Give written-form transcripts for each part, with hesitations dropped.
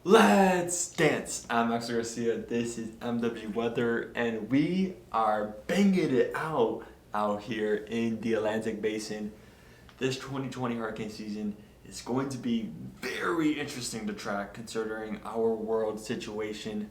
Let's dance. I'm Max Garcia. This is MW Weather, and we are banging it out here in the Atlantic Basin. This 2020 hurricane season is going to be very interesting to track considering our world situation,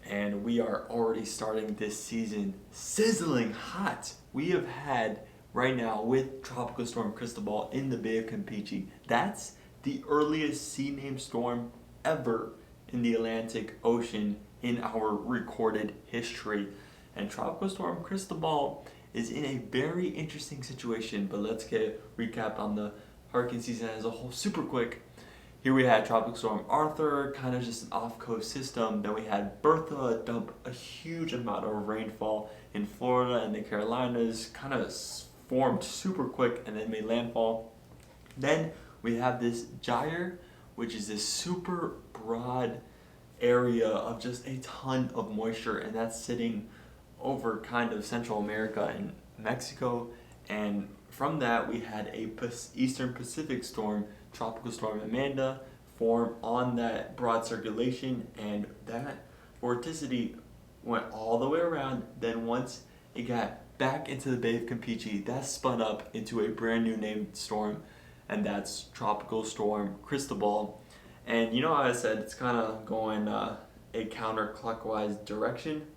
and we are already starting this season sizzling hot. We have had right now with Tropical Storm Cristobal in the Bay of Campeche. That's the earliest sea-named storm ever in the Atlantic Ocean in our recorded history. And Tropical Storm Cristobal is in a very interesting situation, but let's get a recap on the hurricane season as a whole super quick. Here we had Tropical Storm Arthur, kind of just an off-coast system. Then we had Bertha dump a huge amount of rainfall in Florida and the Carolinas, kind of formed super quick and then made landfall. Then we have this gyre, which is this super broad area of just a ton of moisture, and that's sitting over kind of Central America and Mexico. And from that, we had a Eastern Pacific storm, Tropical Storm Amanda, form on that broad circulation, and that vorticity went all the way around. Then once it got back into the Bay of Campeche, that spun up into a brand new named storm, and that's Tropical Storm Cristobal. And you know how I said it's kind of going a counterclockwise direction?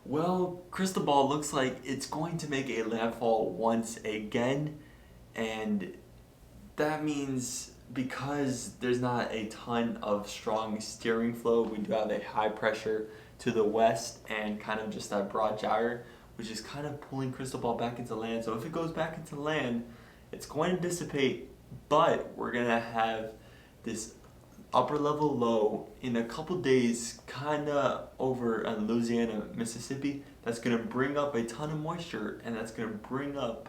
Well, Cristobal looks like it's going to make a landfall once again, and that means because there's not a ton of strong steering flow, we do have a high pressure to the west and kind of just that broad gyre, which is kind of pulling Cristobal back into land. So if it goes back into land, it's going to dissipate, but we're going to have this upper level low in a couple days kind of over Louisiana, Mississippi. That's going to bring up a ton of moisture, and that's going to bring up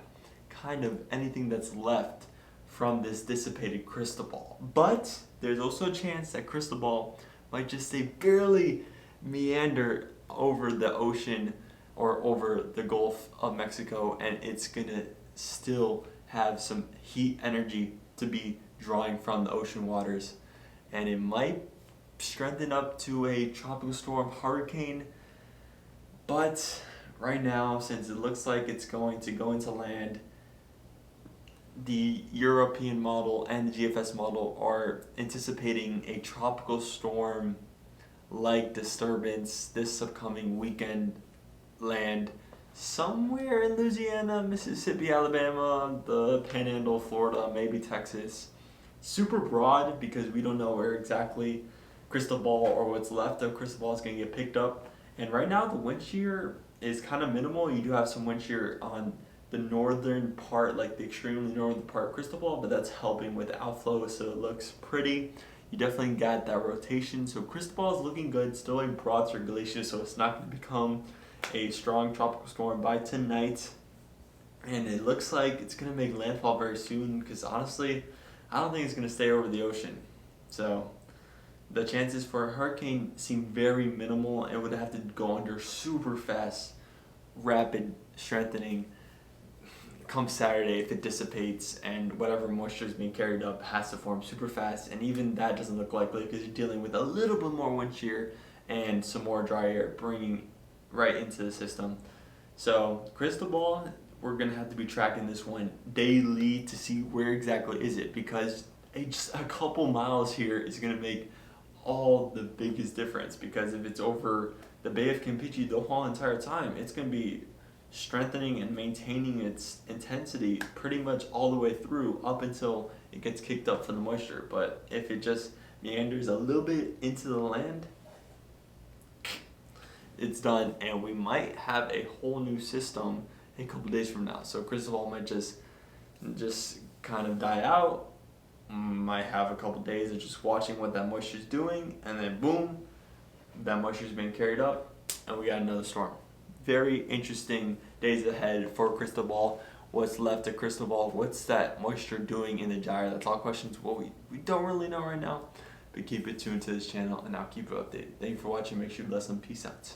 kind of anything that's left from this dissipated Cristobal. But there's also a chance that Cristobal might just say barely meander over the ocean or over the Gulf of Mexico, and it's going to still have some heat energy to be drawing from the ocean waters, and it might strengthen up to a tropical storm hurricane. But right now, since it looks like it's going to go into land, the European model and the GFS model are anticipating a tropical storm like disturbance this upcoming weekend land somewhere in Louisiana, Mississippi, Alabama, the Panhandle, Florida, maybe Texas. Super broad because we don't know where exactly Cristobal or what's left of Cristobal is going to get picked up. And right now the wind shear is kind of minimal. You do have some wind shear on the northern part, like the extremely northern part of Cristobal, but that's helping with the outflow, so it looks pretty. You definitely got that rotation. So Cristobal is looking good, still in broad circulation, so it's not going to become a strong tropical storm by tonight. And it looks like it's going to make landfall very soon because honestly, I don't think it's going to stay over the ocean. So the chances for a hurricane seem very minimal and would have to go under super fast, rapid strengthening come Saturday if it dissipates and whatever moisture is being carried up has to form super fast. And even that doesn't look likely because you're dealing with a little bit more wind shear and some more dry air bringing right into the system. So Cristobal, we're going to have to be tracking this one daily to see where exactly is it, because just a couple miles here is going to make all the biggest difference, because if it's over the Bay of Campeche the whole entire time, it's going to be strengthening and maintaining its intensity pretty much all the way through up until it gets kicked up from the moisture. But if it just meanders a little bit into the land, it's done, and we might have a whole new system a couple days from now. So Cristobal might just kind of die out, might have a couple days of just watching what that moisture is doing, and then boom, that moisture is being carried up and we got another storm. Very interesting days ahead for Cristobal. What's left of Cristobal? What's that moisture doing in the gyre? That's all questions we don't really know right now, but keep it tuned to this channel and I'll keep you updated. Thank you for watching. Make sure you bless them. Peace out.